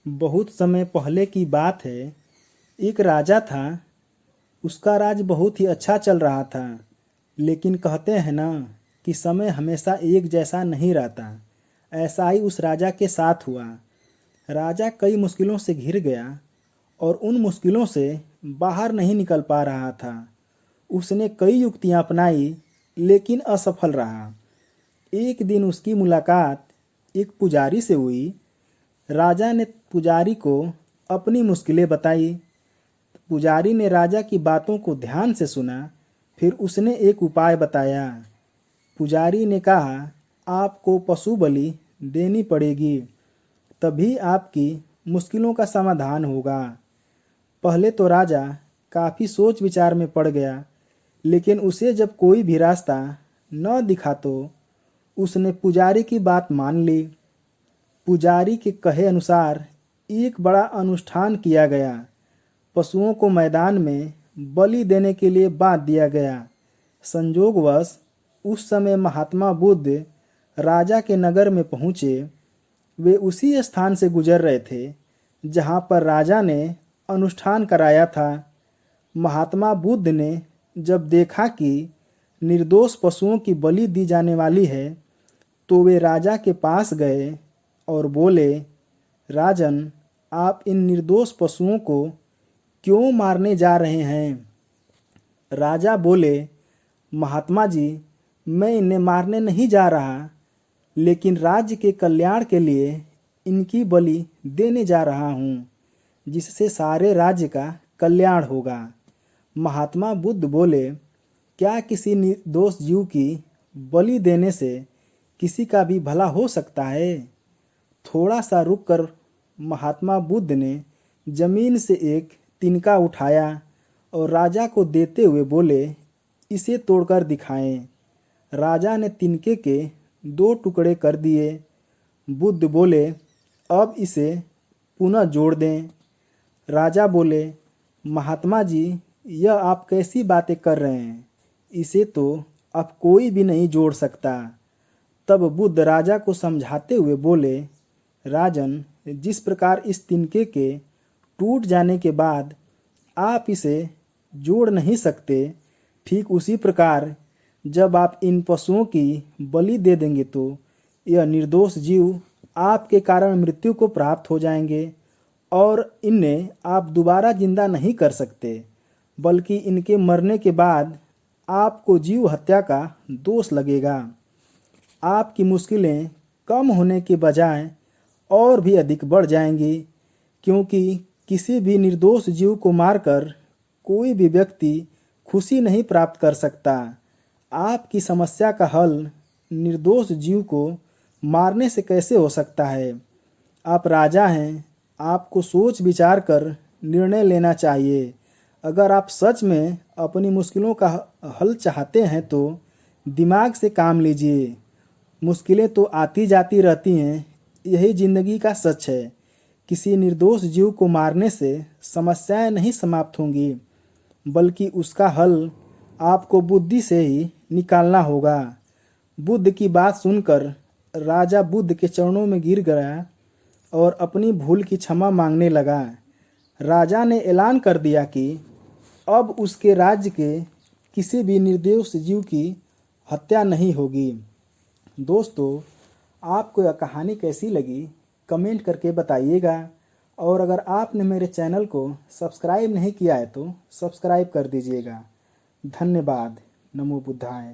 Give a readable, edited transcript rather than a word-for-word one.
बहुत समय पहले की बात है। एक राजा था। उसका राज बहुत ही अच्छा चल रहा था। लेकिन कहते हैं ना कि समय हमेशा एक जैसा नहीं रहता। ऐसा ही उस राजा के साथ हुआ। राजा कई मुश्किलों से घिर गया और उन मुश्किलों से बाहर नहीं निकल पा रहा था। उसने कई युक्तियां अपनाई लेकिन असफल रहा। एक दिन उसकी मुलाकात एक पुजारी से हुई। राजा ने पुजारी को अपनी मुश्किलें बताई। पुजारी ने राजा की बातों को ध्यान से सुना। फिर उसने एक उपाय बताया। पुजारी ने कहा, आपको पशु बलि देनी पड़ेगी, तभी आपकी मुश्किलों का समाधान होगा। पहले तो राजा काफ़ी सोच विचार में पड़ गया, लेकिन उसे जब कोई भी रास्ता न दिखा तो उसने पुजारी की बात मान ली। पुजारी के कहे अनुसार एक बड़ा अनुष्ठान किया गया। पशुओं को मैदान में बलि देने के लिए बांध दिया गया। संयोगवश उस समय महात्मा बुद्ध राजा के नगर में पहुँचे। वे उसी स्थान से गुजर रहे थे जहाँ पर राजा ने अनुष्ठान कराया था। महात्मा बुद्ध ने जब देखा कि निर्दोष पशुओं की बलि दी जाने वाली है, तो वे राजा के पास गए और बोले, राजन, आप इन निर्दोष पशुओं को क्यों मारने जा रहे हैं? राजा बोले, महात्मा जी, मैं इन्हें मारने नहीं जा रहा, लेकिन राज्य के कल्याण के लिए इनकी बलि देने जा रहा हूँ, जिससे सारे राज्य का कल्याण होगा। महात्मा बुद्ध बोले, क्या किसी निर्दोष जीव की बलि देने से किसी का भी भला हो सकता है? थोड़ा सा रुककर महात्मा बुद्ध ने जमीन से एक तिनका उठाया और राजा को देते हुए बोले, इसे तोड़कर दिखाएं। राजा ने तिनके के 2 टुकड़े कर दिए। बुद्ध बोले, अब इसे पुनः जोड़ दें। राजा बोले, महात्मा जी, यह आप कैसी बातें कर रहे हैं? इसे तो अब कोई भी नहीं जोड़ सकता। तब बुद्ध राजा को समझाते हुए बोले, राजन, जिस प्रकार इस तिनके के टूट जाने के बाद आप इसे जोड़ नहीं सकते, ठीक उसी प्रकार जब आप इन पशुओं की बलि दे देंगे तो यह निर्दोष जीव आपके कारण मृत्यु को प्राप्त हो जाएंगे और इन्हें आप दोबारा जिंदा नहीं कर सकते, बल्कि इनके मरने के बाद आपको जीव हत्या का दोष लगेगा। आपकी मुश्किलें कम होने के बजाय और भी अधिक बढ़ जाएंगी, क्योंकि किसी भी निर्दोष जीव को मारकर कोई भी व्यक्ति खुशी नहीं प्राप्त कर सकता। आपकी समस्या का हल निर्दोष जीव को मारने से कैसे हो सकता है? आप राजा हैं, आपको सोच विचार कर निर्णय लेना चाहिए। अगर आप सच में अपनी मुश्किलों का हल चाहते हैं तो दिमाग से काम लीजिए। मुश्किलें तो आती जाती रहती हैं, यही ज़िंदगी का सच है। किसी निर्दोष जीव को मारने से समस्याएं नहीं समाप्त होंगी, बल्कि उसका हल आपको बुद्धि से ही निकालना होगा। बुद्ध की बात सुनकर राजा बुद्ध के चरणों में गिर गया और अपनी भूल की क्षमा मांगने लगा। राजा ने ऐलान कर दिया कि अब उसके राज्य के किसी भी निर्दोष जीव की हत्या नहीं होगी। दोस्तों, आपको यह कहानी कैसी लगी कमेंट करके बताइएगा, और अगर आपने मेरे चैनल को सब्सक्राइब नहीं किया है तो सब्सक्राइब कर दीजिएगा। धन्यवाद। नमो बुद्धाय।